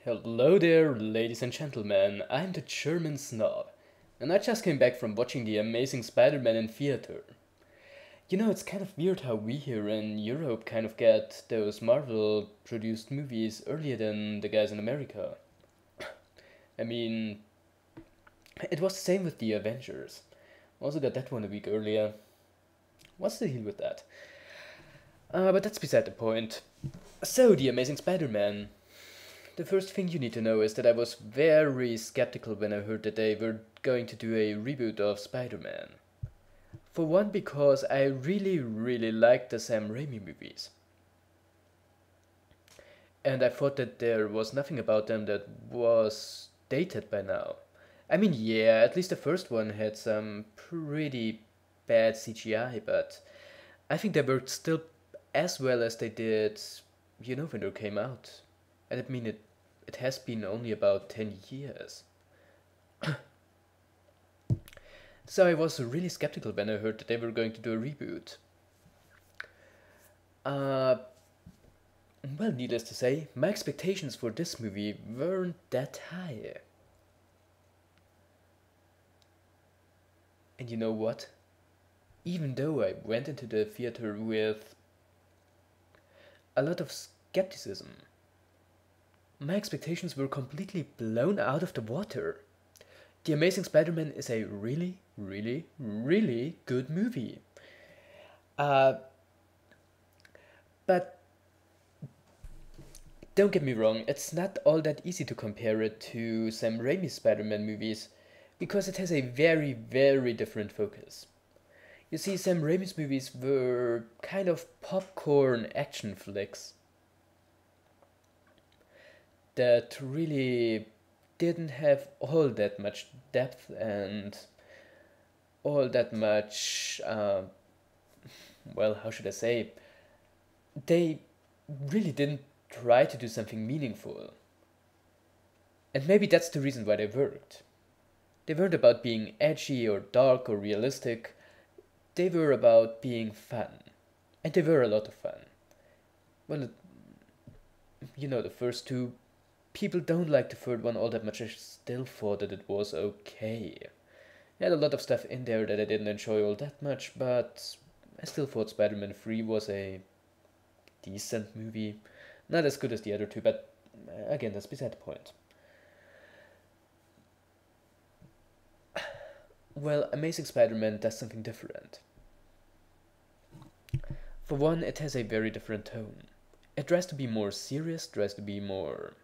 Hello there, ladies and gentlemen. I'm the GermanSnob, and I just came back from watching the amazing Spider-Man in theater. You know, it's kind of weird how we here in Europe kind of get those Marvel-produced movies earlier than the guys in America. I mean, it was the same with the Avengers. Also got that one a week earlier. What's the deal with that? But that's beside the point. So, the Amazing Spider-Man. The first thing you need to know is that I was very skeptical when I heard that they were going to do a reboot of Spider-Man. For one, because I really liked the Sam Raimi movies. And I thought that there was nothing about them that was dated by now. I mean, yeah, at least the first one had some pretty bad CGI, but I think they worked still as well as they did, when they came out. And I mean, it has been only about 10 years. So I was really skeptical when I heard that they were going to do a reboot. Uh, well, needless to say, my expectations for this movie weren't that high. And you know what? Even though I went into the theater with a lot of skepticism, my expectations were completely blown out of the water. The Amazing Spider-Man is a really good movie. Uh, but don't get me wrong, it's not all that easy to compare it to Sam Raimi's Spider-Man movies because it has a very different focus. You see, Sam Raimi's movies were kind of popcorn action flicks that really didn't have all that much depth and all that much, well, how should I say? They really didn't try to do something meaningful. And maybe that's the reason why they worked. They weren't about being edgy or dark or realistic, they were about being fun. And they were a lot of fun. Well, the first two, people don't like the third one all that much. I still thought that it was okay. It had a lot of stuff in there that I didn't enjoy all that much, but I still thought Spider-Man 3 was a decent movie. Not as good as the other two, but again, that's beside the point. Well, Amazing Spider-Man does something different. For one, it has a very different tone. It tries to be more serious, tries to be more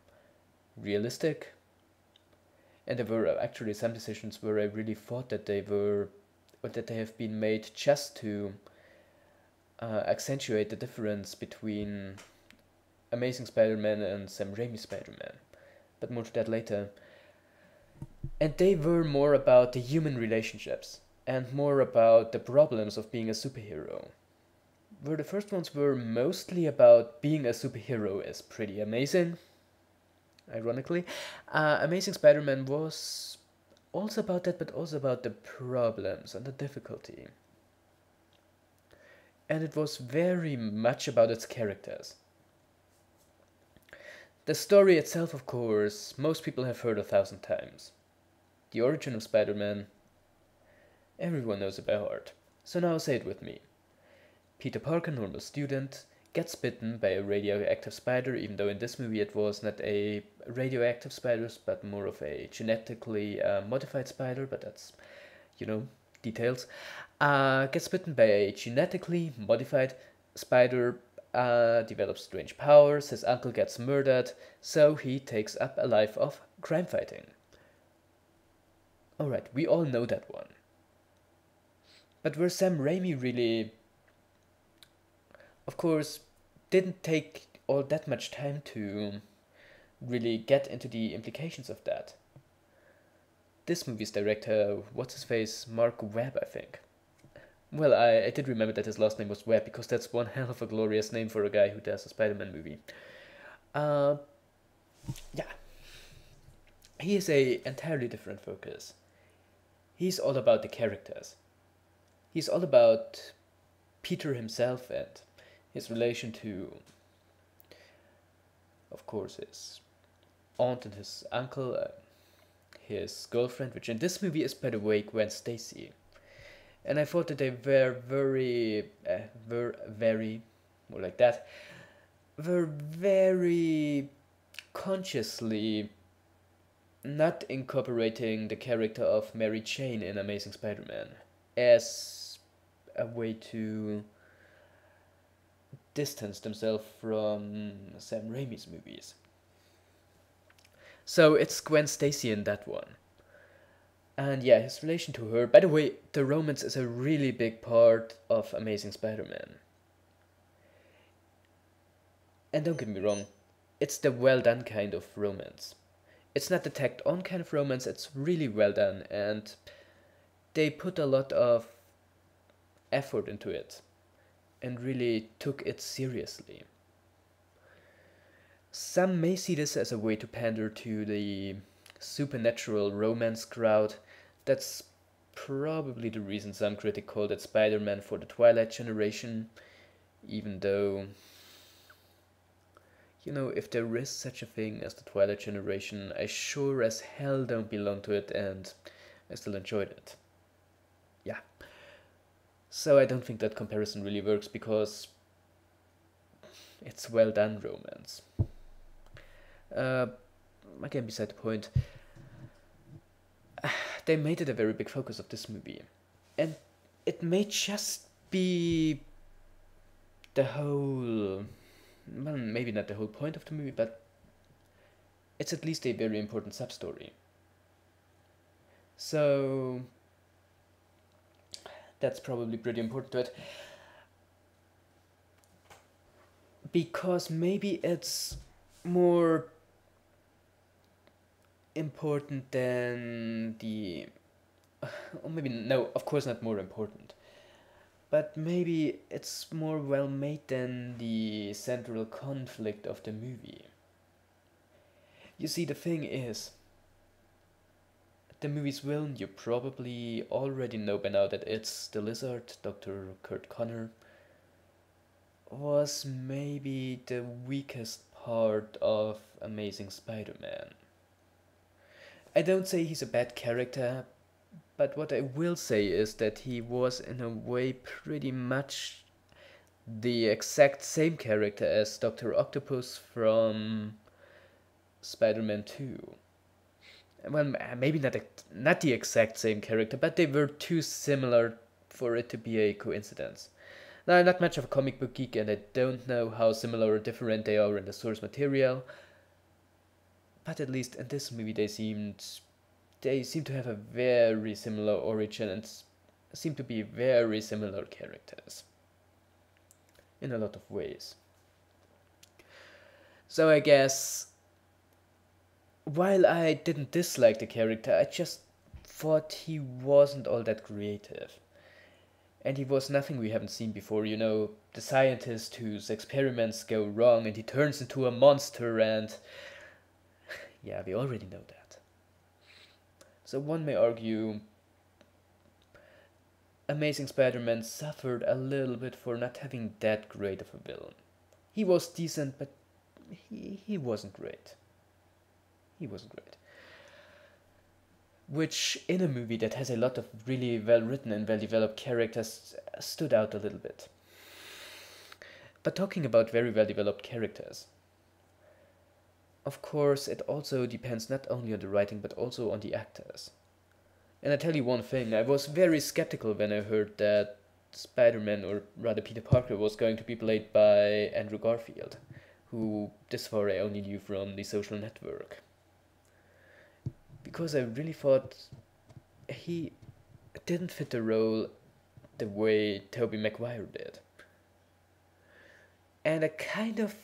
realistic. And there were actually some decisions where I really thought that they have been made just to accentuate the difference between Amazing Spider-Man and Sam Raimi Spider-Man. But more to that later. And they were more about the human relationships and more about the problems of being a superhero. Where the first ones were mostly about being a superhero is pretty amazing, ironically. Amazing Spider-Man was also about that, but also about the problems and the difficulty. And it was very much about its characters. The story itself, of course, most people have heard 1,000 times. The origin of Spider-Man, everyone knows it by heart. So now say it with me. Peter Parker, normal student, gets bitten by a radioactive spider, even though in this movie it was not a radioactive spider, but more of a genetically modified spider, but that's, details. Gets bitten by a genetically modified spider, develops strange powers, his uncle gets murdered, so he takes up a life of crime fighting. Alright, we all know that one. But where Sam Raimi really, of course, didn't take all that much time to really get into the implications of that. This movie's director, what's his face, Mark Webb, I think. Well, I did remember that his last name was Webb, because that's one hell of a glorious name for a guy who does a Spider-Man movie. Yeah. He is a entirely different focus. He's all about the characters. He's all about Peter himself and his relation to, of course, his aunt and his uncle, his girlfriend, which in this movie is, by the way, Gwen Stacy. And I thought that they were very, more like that, were very consciously not incorporating the character of Mary Jane in Amazing Spider-Man as a way to distance themselves from Sam Raimi's movies. So it's Gwen Stacy in that one. And yeah, his relation to her. By the way, the romance is a really big part of Amazing Spider-Man. And don't get me wrong, it's the well done kind of romance. It's not the tacked on kind of romance, it's really well done, and they put a lot of effort into it and really took it seriously. Some may see this as a way to pander to the supernatural romance crowd. That's probably the reason some critic called it Spider-Man for the Twilight generation, even though, you know, if there is such a thing as the Twilight generation, I sure as hell don't belong to it, and I still enjoyed it. Yeah. So I don't think that comparison really works, because it's well done romance. Again, beside the point, they made it a very big focus of this movie. And it may just be the whole, well, maybe not the whole point of the movie, but it's at least a very important sub-story. So that's probably pretty important to it. Because maybe it's more important than the, or maybe no, of course not more important, but maybe it's more well made than the central conflict of the movie. You see, the thing is, the movie's villain, you probably already know by now that it's the Lizard, Dr. Kurt Connor, was maybe the weakest part of Amazing Spider-Man. I don't say he's a bad character, but what I will say is that he was in a way pretty much the exact same character as Dr. Octopus from Spider-Man 2. Well, maybe not the exact same character, but they were too similar for it to be a coincidence. Now, I'm not much of a comic book geek, and I don't know how similar or different they are in the source material, but at least in this movie they seem to have a very similar origin and seem to be very similar characters in a lot of ways. So I guess, while I didn't dislike the character, I just thought he wasn't all that creative. And he was nothing we haven't seen before, you know, the scientist whose experiments go wrong and he turns into a monster, and yeah, we already know that. So one may argue Amazing Spider-Man suffered a little bit for not having that great of a villain. He was decent, but he wasn't great. He wasn't great. Which, in a movie that has a lot of really well written and well developed characters, stood out a little bit. But talking about very well developed characters, of course, it also depends not only on the writing but also on the actors. And I tell you one thing, I was very skeptical when I heard that Spider-Man, or rather Peter Parker, was going to be played by Andrew Garfield, who this far I only knew from The Social Network. Because I really thought he didn't fit the role the way Tobey Maguire did. And I kind of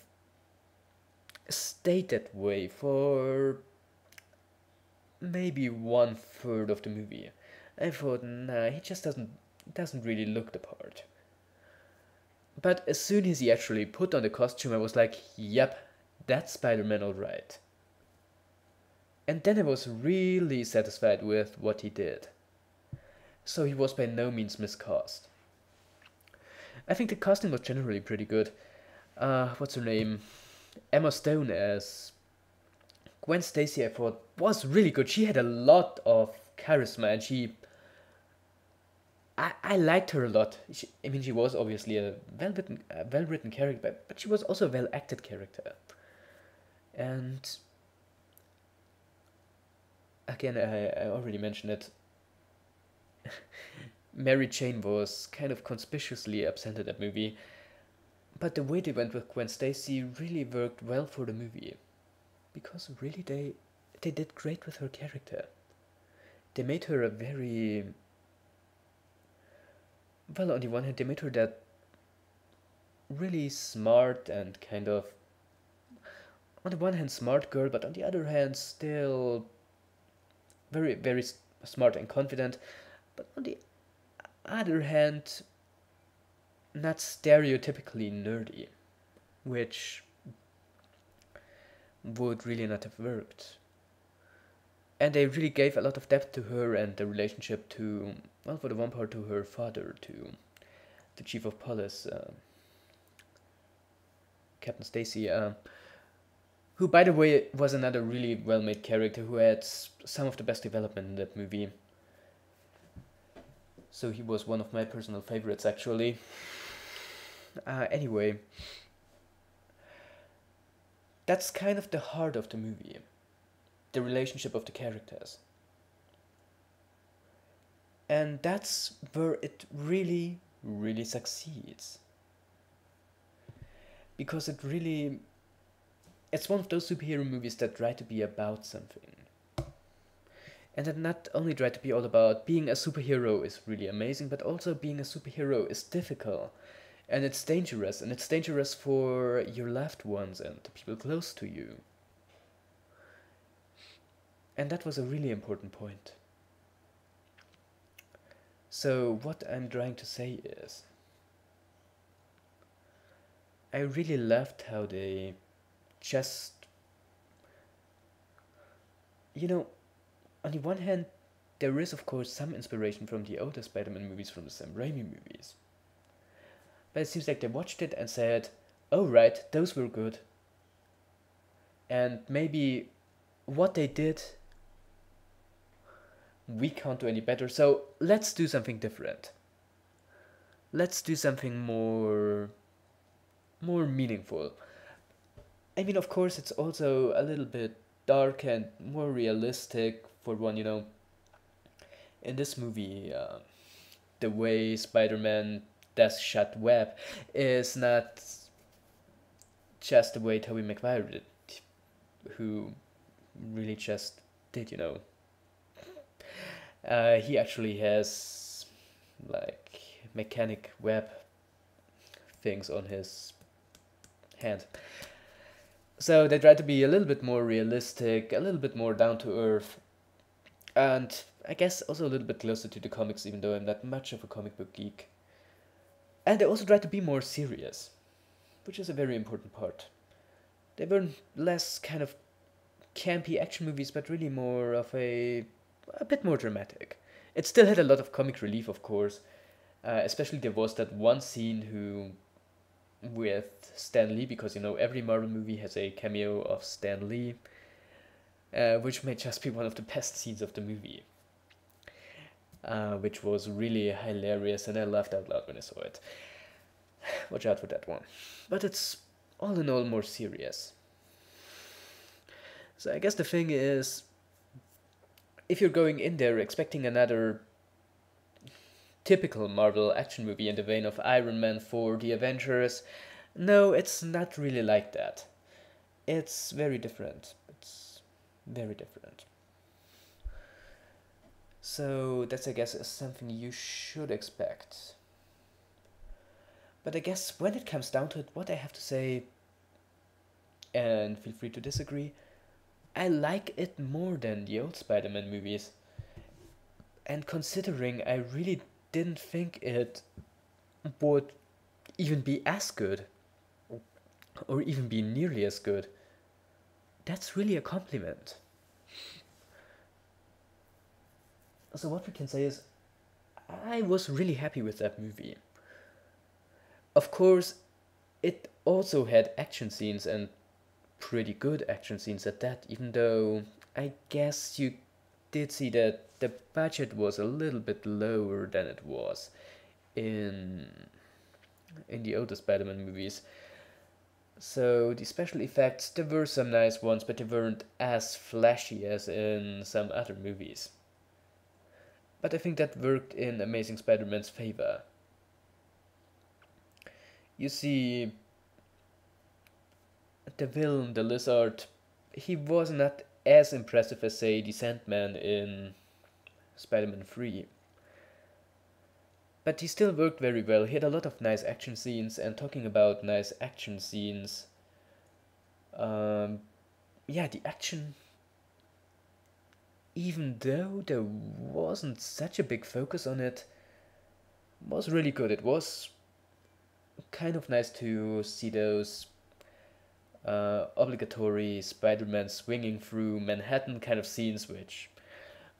stayed that way for maybe 1/3 of the movie. I thought, nah, he just doesn't really look the part. But as soon as he actually put on the costume, I was like, yep, that's Spider-Man alright. And then I was really satisfied with what he did. So he was by no means miscast. I think the casting was generally pretty good. What's her name? Emma Stone as Gwen Stacy, I thought, was really good. She had a lot of charisma, and I liked her a lot. I mean, she was obviously a well-written character, but she was also a well-acted character. And again, I already mentioned it. Mary Jane was kind of conspicuously absent in that movie, but the way they went with Gwen Stacy really worked well for the movie, because really they did great with her character. They made her a very, well, on the one hand, they made her that really smart and kind of, on the one hand, smart girl, but on the other hand, still very, very smart and confident, but on the other hand, not stereotypically nerdy, which would really not have worked. And they really gave a lot of depth to her and the relationship to, well, for the one part, to her father, to the chief of police, Captain Stacy, who, by the way, was another really well-made character who had some of the best development in that movie. So he was one of my personal favorites, actually. Anyway, that's kind of the heart of the movie, the relationship of the characters. And that's where it really, really succeeds. Because it's one of those superhero movies that try to be about something. And that not only try to be all about being a superhero is really amazing, but also being a superhero is difficult. And it's dangerous for your loved ones and the people close to you. And that was a really important point. So what I'm trying to say is, I really loved how they just, on the one hand, there is of course some inspiration from the older Spider-Man movies, from the Sam Raimi movies. But it seems like they watched it and said, oh right, those were good. And maybe what they did, we can't do any better, so let's do something different. Let's do something more meaningful. I mean, of course, it's also a little bit dark and more realistic for one, in this movie, the way Spider-Man does shut web is not just the way Tobey Maguire did, who really just did, he actually has, like, mechanic web things on his hand. So they try to be a little bit more realistic, a little bit more down to earth, and I guess also a little bit closer to the comics, even though I'm not much of a comic book geek. And they also try to be more serious, which is a very important part. They were less kind of campy action movies, but really more of a bit more dramatic. It still had a lot of comic relief, of course. Especially there was that one scene with Stan Lee, because every Marvel movie has a cameo of Stan Lee, which may just be one of the best scenes of the movie. Which was really hilarious, and I laughed out loud when I saw it. Watch out for that one. But it's all in all more serious. So I guess the thing is, if you're going in there expecting another typical Marvel action movie in the vein of Iron Man 4, The Avengers, no, it's not really like that. It's very different. It's very different. So that's, I guess, is something you should expect. But I guess when it comes down to it, what I have to say, and feel free to disagree, I like it more than the old Spider-Man movies. And considering I really didn't think it would even be as good, or even be nearly as good, that's really a compliment. So what we can say is, I was really happy with that movie. Of course, it also had action scenes and pretty good action scenes at that, even though I guess you did see that the budget was a little bit lower than it was in the older Spider-Man movies. So the special effects, there were some nice ones, but they weren't as flashy as in some other movies. But I think that worked in Amazing Spider-Man's favor. You see, the villain, the lizard, he was not as impressive as, say, the Sandman in Spider-Man 3. But he still worked very well. He had a lot of nice action scenes, and talking about nice action scenes, um, yeah, the action, even though there wasn't such a big focus on it, was really good. It was kind of nice to see those obligatory Spider-Man swinging through Manhattan kind of scenes, which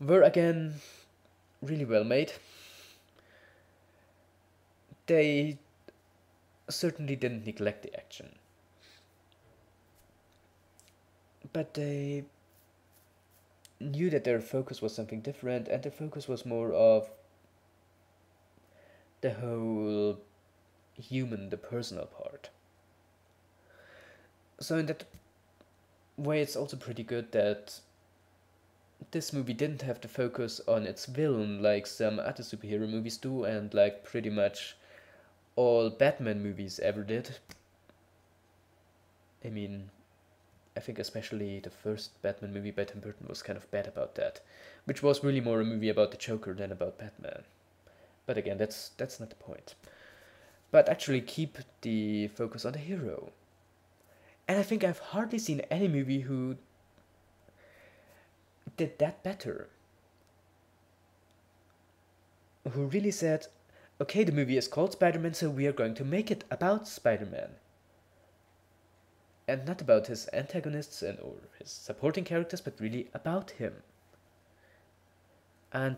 were again really well made. They certainly didn't neglect the action, but they knew that their focus was something different, and their focus was more of the whole human, the personal part. So in that way, it's also pretty good that this movie didn't have to focus on its villain like some other superhero movies do, and like pretty much all Batman movies ever did. I mean, I think especially the first Batman movie by Tim Burton was kind of bad about that, which was really more a movie about the Joker than about Batman. But again, that's not the point. But actually keep the focus on the hero. And I think I've hardly seen any movie who did that better. Who really said, okay, the movie is called Spider-Man, so we are going to make it about Spider-Man. And not about his antagonists and or his supporting characters, but really about him. And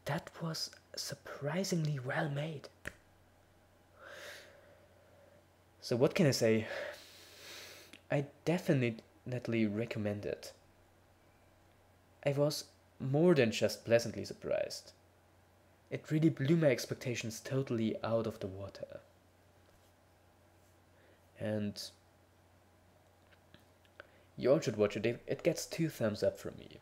that was surprisingly well made. So what can I say? I definitely recommend it. I was more than just pleasantly surprised. It really blew my expectations totally out of the water. And you all should watch it. It gets 2 thumbs up from me.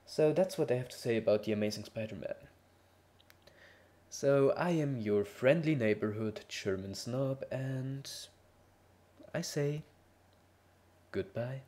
So that's what I have to say about The Amazing Spider-Man. So I am your friendly neighborhood GermanSnob, and I say goodbye.